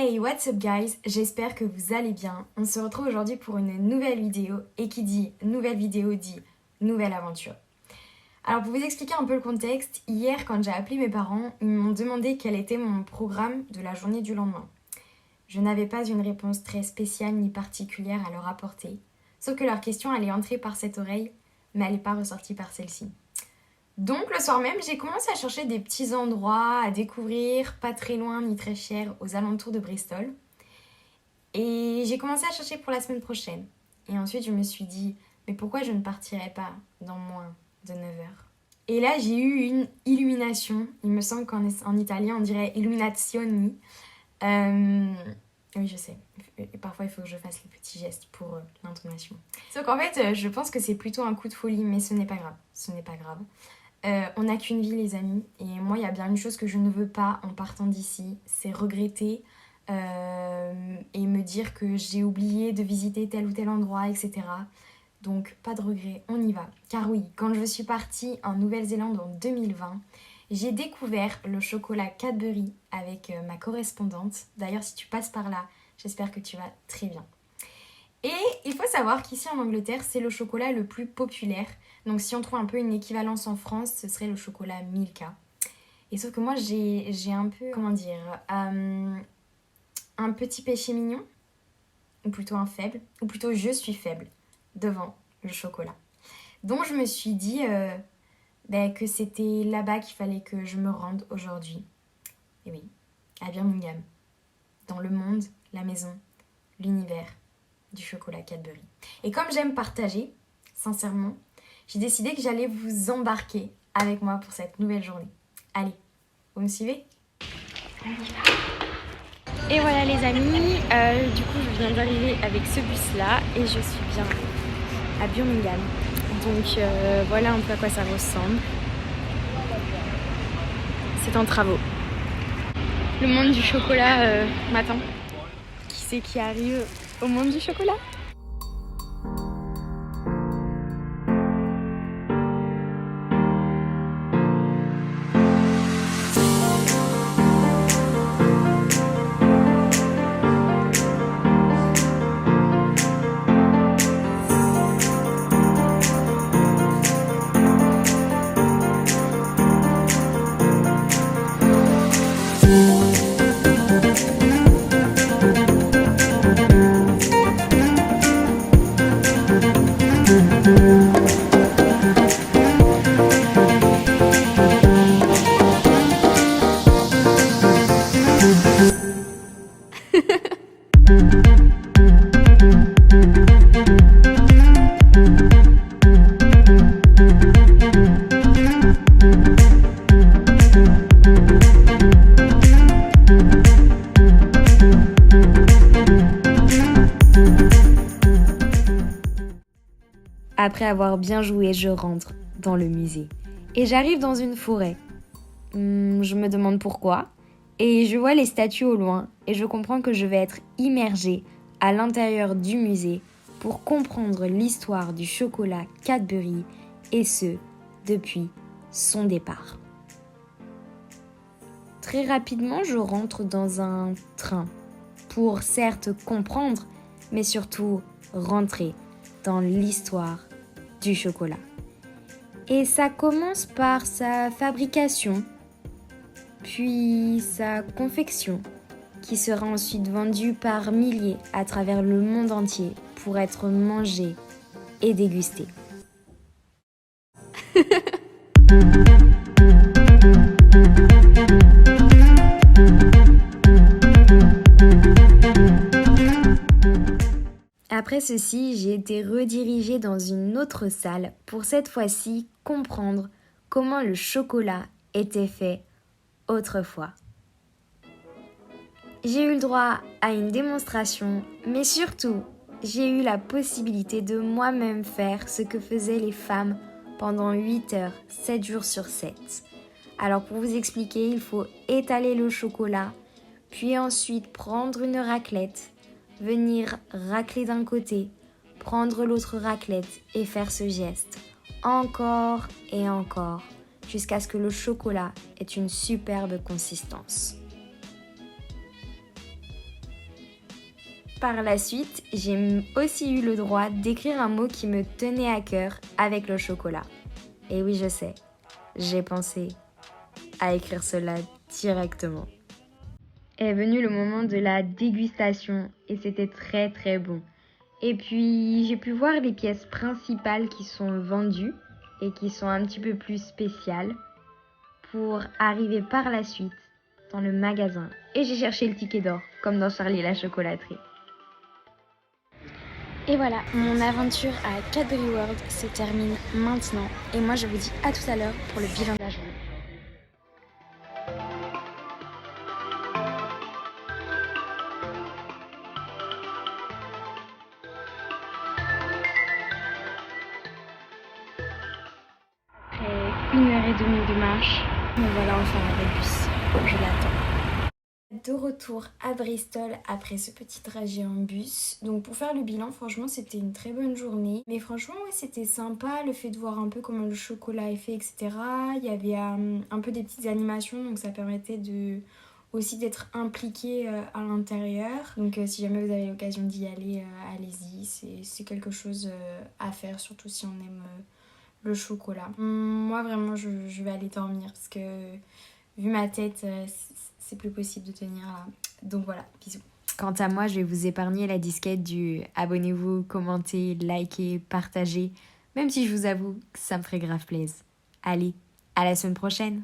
Hey, what's up guys? J'espère que vous allez bien. On se retrouve aujourd'hui pour une nouvelle vidéo et qui dit nouvelle vidéo dit nouvelle aventure. Alors pour vous expliquer un peu le contexte, hier quand j'ai appelé mes parents, ils m'ont demandé quel était mon programme de la journée du lendemain. Je n'avais pas une réponse très spéciale ni particulière à leur apporter, sauf que leur question allait entrer par cette oreille, mais elle n'est pas ressortie par celle-ci. Donc le soir même, j'ai commencé à chercher des petits endroits à découvrir, pas très loin ni très chers, aux alentours de Bristol. Et j'ai commencé à chercher pour la semaine prochaine. Et ensuite, je me suis dit, mais pourquoi je ne partirais pas dans moins de 9 heures? Et là, j'ai eu une illumination. Il me semble qu'en italien, on dirait illuminazioni. Oui, je sais. Et parfois, il faut que je fasse les petits gestes pour l'intonation. Sauf qu'en fait, je pense que c'est plutôt un coup de folie, mais ce n'est pas grave. Ce n'est pas grave. On n'a qu'une vie, les amis. Et moi, il y a bien une chose que je ne veux pas en partant d'ici, c'est regretter et me dire que j'ai oublié de visiter tel ou tel endroit, etc. Donc, pas de regret, on y va. Car oui, quand je suis partie en Nouvelle-Zélande en 2020, j'ai découvert le chocolat Cadbury avec ma correspondante. D'ailleurs, si tu passes par là, j'espère que tu vas très bien. Et il faut savoir qu'ici en Angleterre, c'est le chocolat le plus populaire. Donc si on trouve un peu une équivalence en France, ce serait le chocolat Milka. Et sauf que moi, j'ai un peu, un petit péché mignon, ou plutôt un faible, ou plutôt je suis faible devant le chocolat. Donc je me suis dit que c'était là-bas qu'il fallait que je me rende aujourd'hui. Et oui, à Birmingham, dans le monde, la maison, l'univers du chocolat Cadbury. Et comme j'aime partager, sincèrement, j'ai décidé que j'allais vous embarquer avec moi pour cette nouvelle journée. Allez, vous me suivez? On y va. Et voilà les amis, du coup je viens d'arriver avec ce bus-là et je suis bien à Birmingham. Donc voilà un peu à quoi ça ressemble. C'est en travaux. Le monde du chocolat m'attend. Qui c'est qui arrive au monde du chocolat? Après avoir bien joué, je rentre dans le musée. Et j'arrive dans une forêt. Je me demande pourquoi. Et je vois les statues au loin. Et je comprends que je vais être immergée à l'intérieur du musée pour comprendre l'histoire du chocolat Cadbury. Et ce, depuis son départ. Très rapidement, je rentre dans un train. Pour certes comprendre, mais surtout rentrer dans l'histoire du chocolat. Et ça commence par sa fabrication, puis sa confection, qui sera ensuite vendue par milliers à travers le monde entier pour être mangée et dégustée. Après ceci, j'ai été redirigée dans une autre salle pour cette fois-ci comprendre comment le chocolat était fait autrefois. J'ai eu le droit à une démonstration, mais surtout, j'ai eu la possibilité de moi-même faire ce que faisaient les femmes pendant 8 heures, 7 jours sur 7. Alors pour vous expliquer, il faut étaler le chocolat, puis ensuite prendre une raclette, venir racler d'un côté, prendre l'autre raclette et faire ce geste encore et encore jusqu'à ce que le chocolat ait une superbe consistance. Par la suite, j'ai aussi eu le droit d'écrire un mot qui me tenait à cœur avec le chocolat. Et oui, je sais, j'ai pensé à écrire cela directement. Est venu le moment de la dégustation et c'était très très bon. Et puis j'ai pu voir les pièces principales qui sont vendues et qui sont un petit peu plus spéciales pour arriver par la suite dans le magasin. Et j'ai cherché le ticket d'or, comme dans Charlie et la chocolaterie. Et voilà, mon aventure à Cadbury World se termine maintenant. Et moi, je vous dis à tout à l'heure pour le bilan de la journée. Après 1h30 de marche, me voilà enfin dans le bus. Je l'attends. De retour à Bristol après ce petit trajet en bus. Donc pour faire le bilan, franchement c'était une très bonne journée. Mais franchement ouais, c'était sympa le fait de voir un peu comment le chocolat est fait, etc. Il y avait un peu des petites animations, donc ça permettait aussi d'être impliqué à l'intérieur. Donc si jamais vous avez l'occasion d'y aller, allez-y. C'est quelque chose à faire, surtout si on aime le chocolat. Moi vraiment je vais aller dormir parce que vu ma tête, c'est plus possible de tenir là. Donc voilà, bisous. Quant à moi, je vais vous épargner la disquette du abonnez-vous, commentez, likez, partagez, même si je vous avoue que ça me ferait grave plaisir. Allez, à la semaine prochaine.